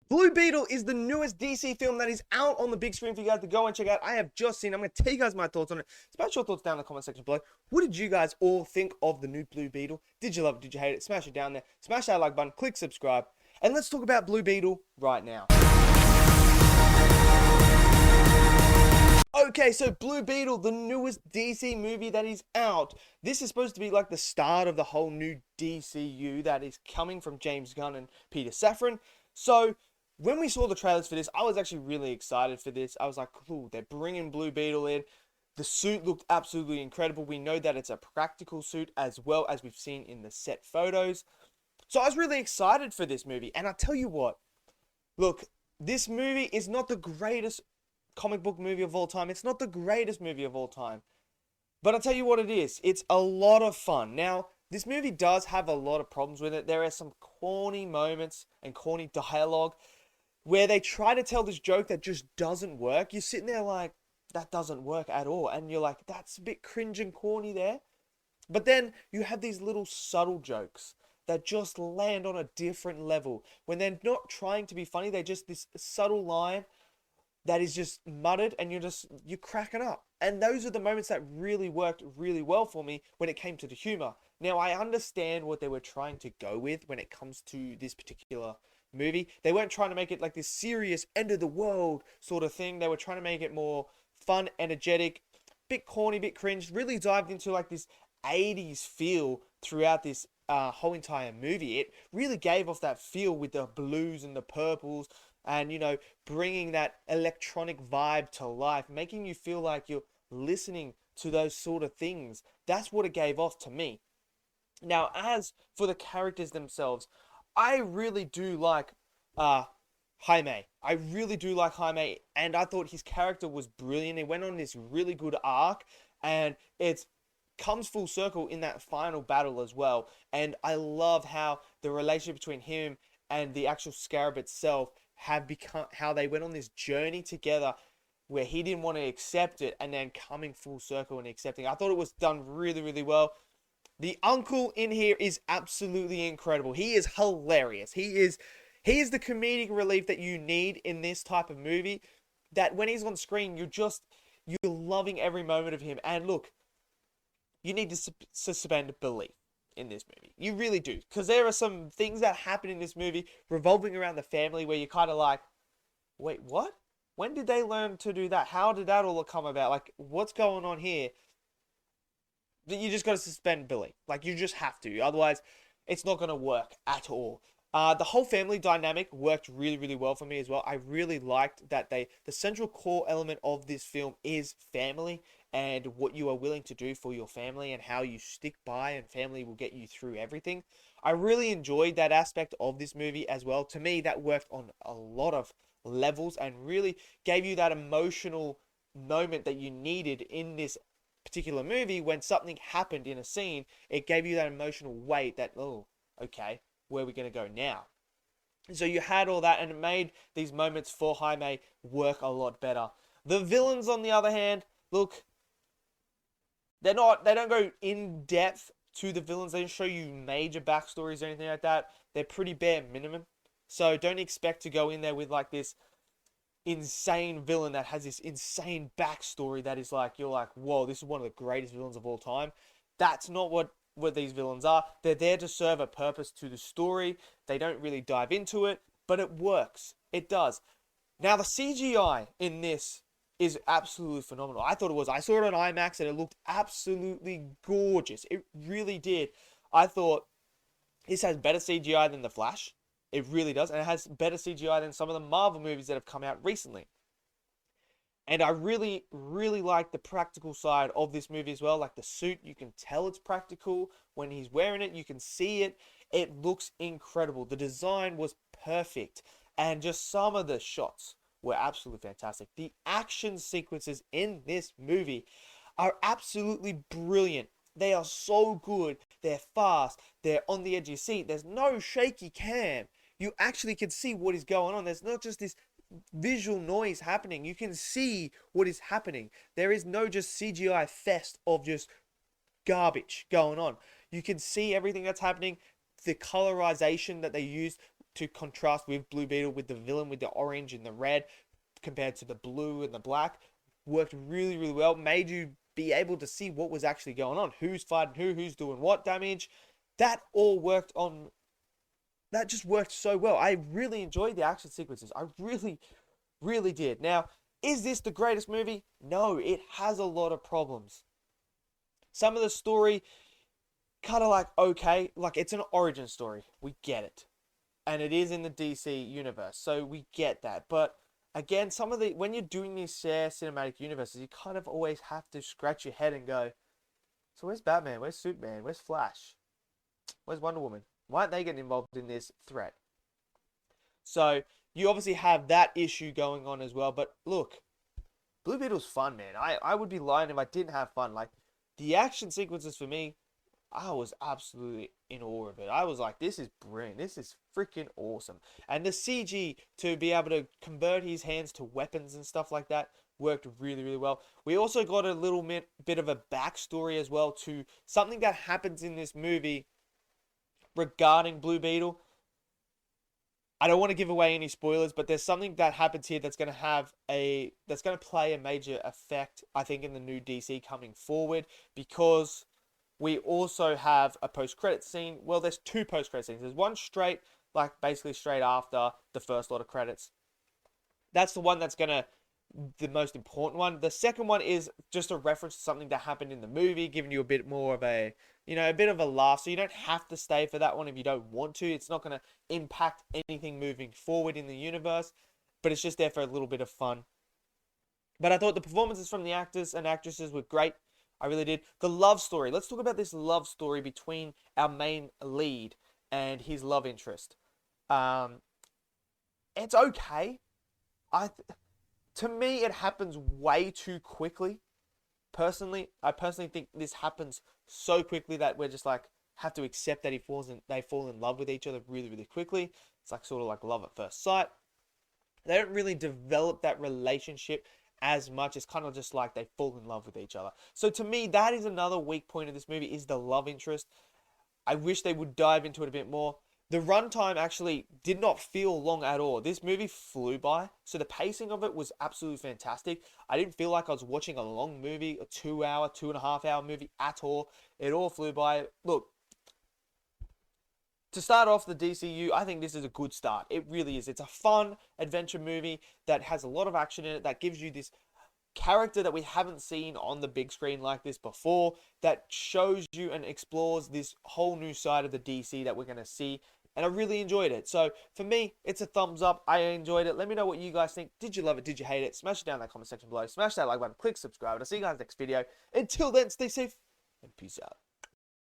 Blue Beetle is the newest DC film that is out on the big screen for you guys to go and check out. I have just seen. I'm going to tell you guys my thoughts on it. Smash your thoughts down in the comment section below. What did you guys all think of the new Blue Beetle? Did you love it? Did you hate it? Smash it down there. Smash that like button. Click subscribe. And let's talk about Blue Beetle right now. Okay, so Blue Beetle, the newest DC movie that is out. This is supposed to be like the start of the whole new DCU that is coming from James Gunn and Peter Safran. So when we saw the trailers for this, I was actually really excited for this. I was like, cool, they're bringing Blue Beetle in. The suit looked absolutely incredible. We know that it's a practical suit as well as we've seen in the set photos. So I was really excited for this movie. And I tell you what, look, this movie is not the greatest comic book movie of all time. It's not the greatest movie of all time. But I'll tell you what it is. It's a lot of fun. Now, this movie does have a lot of problems with it. There are some corny moments and corny dialogue where they try to tell this joke that just doesn't work. You're sitting there like, that doesn't work at all. And you're like, that's a bit cringe and corny there. But then you have these little subtle jokes that just land on a different level. When they're not trying to be funny, they're just this subtle line that is just muttered and you're cracking up. And those are the moments that really worked really well for me when it came to the humor. Now, I understand what they were trying to go with when it comes to this particular movie. They weren't trying to make it like this serious end of the world sort of thing. They were trying to make it more fun, energetic, bit corny, bit cringe, really dived into like this 80s feel throughout this whole entire movie. It really gave off that feel with the blues and the purples and, you know, bringing that electronic vibe to life, making you feel like you're listening to those sort of things. That's what it gave off to me. Now, as for the characters themselves, I really do like Jaime. I really do like Jaime, and I thought his character was brilliant. He went on this really good arc, and it comes full circle in that final battle as well. And I love how the relationship between him and the actual Scarab itself have become, how they went on this journey together where he didn't want to accept it and then coming full circle and accepting. I thought it was done really, really well. The uncle in here is absolutely incredible. He is hilarious. He is the comedic relief that you need in this type of movie. That when he's on screen, you're loving every moment of him. And look, you need to suspend belief in this movie. You really do. Because there are some things that happen in this movie revolving around the family where you're kind of like, wait, what? When did they learn to do that? How did that all come about? Like, what's going on here? You just got to suspend belief. Like, you just have to. Otherwise, it's not going to work at all. The whole family dynamic worked really, really well for me as well. I really liked that the central core element of this film is family and what you are willing to do for your family and how you stick by and family will get you through everything. I really enjoyed that aspect of this movie as well. To me, that worked on a lot of levels and really gave you that emotional moment that you needed in this particular movie. When something happened in a scene, it gave you that emotional weight that, oh, okay, where are we going to go now? So you had all that and it made these moments for Jaime work a lot better. The villains, on the other hand, look, they don't go in depth to the villains. They don't show you major backstories or anything like that. They're pretty bare minimum. So don't expect to go in there with like this insane villain that has this insane backstory that is like, you're like, whoa, this is one of the greatest villains of all time. That's not what these villains are. They're there to serve a purpose to the story. They don't really dive into it, but it works. It does. Now, the CGI in this is absolutely phenomenal. I thought it was. I saw it on IMAX and it looked absolutely gorgeous. It really did. I thought this has better CGI than The Flash. It really does. And it has better CGI than some of the Marvel movies that have come out recently. And I really, really like the practical side of this movie as well. Like the suit, you can tell it's practical. When he's wearing it, you can see it. It looks incredible. The design was perfect. And just some of the shots were absolutely fantastic. The action sequences in this movie are absolutely brilliant. They are so good. They're fast. They're on the edge of your seat. There's no shaky cam. You actually can see what is going on. There's not just this visual noise happening. You can see what is happening. There is no just CGI fest of just garbage going on. You can see everything that's happening. The colorization that they use to contrast with Blue Beetle, with the villain with the orange and the red compared to the blue and the black, worked really, really well. Made you be able to see what was actually going on, who's fighting who's doing what damage. That all worked on. That just worked so well. I really enjoyed the action sequences. I really, really did. Now, is this the greatest movie? No, it has a lot of problems. Some of the story, kind of like, okay, like it's an origin story. We get it. And it is in the DC universe, so we get that. But again, when you're doing these share cinematic universes, you kind of always have to scratch your head and go, so where's Batman? Where's Superman? Where's Flash? Where's Wonder Woman? Why aren't they getting involved in this threat? So you obviously have that issue going on as well. But look, Blue Beetle's fun, man. I would be lying if I didn't have fun. Like, the action sequences for me, I was absolutely in awe of it. I was like, this is brilliant. This is freaking awesome. And the CG to be able to convert his hands to weapons and stuff like that worked really, really well. We also got a little bit of a backstory as well to something that happens in this movie regarding Blue Beetle. I don't want to give away any spoilers, but there's something that happens here that's going to play a major effect, I think, in the new DC coming forward, because we also have a post-credit scene. Well, there's two post-credit scenes. There's one basically straight after the first lot of credits. That's the one that's the most important one. The second one is just a reference to something that happened in the movie, giving you a bit more of a bit of a laugh. So you don't have to stay for that one if you don't want to. It's not going to impact anything moving forward in the universe, but it's just there for a little bit of fun. But I thought the performances from the actors and actresses were great. I really did. The love story. Let's talk about this love story between our main lead and his love interest. It's okay. To me, it happens way too quickly. I personally think this happens so quickly that we're just like have to accept that they fall in love with each other really, really quickly. It's like sort of like love at first sight. They don't really develop that relationship as much. It's kind of just like they fall in love with each other. So to me, that is another weak point of this movie, is the love interest. I wish they would dive into it a bit more. The runtime actually did not feel long at all. This movie flew by, so the pacing of it was absolutely fantastic. I didn't feel like I was watching a long movie, a 2-hour, 2.5-hour movie at all. It all flew by. Look, to start off the DCU, I think this is a good start. It really is. It's a fun adventure movie that has a lot of action in it, that gives you this character that we haven't seen on the big screen like this before, that shows you and explores this whole new side of the DC that we're going to see. And I really enjoyed it. So for me, it's a thumbs up. I enjoyed it. Let me know what you guys think. Did you love it? Did you hate it? Smash it down in that comment section below. Smash that like button. Click subscribe. And I'll see you guys next video. Until then, stay safe and peace out.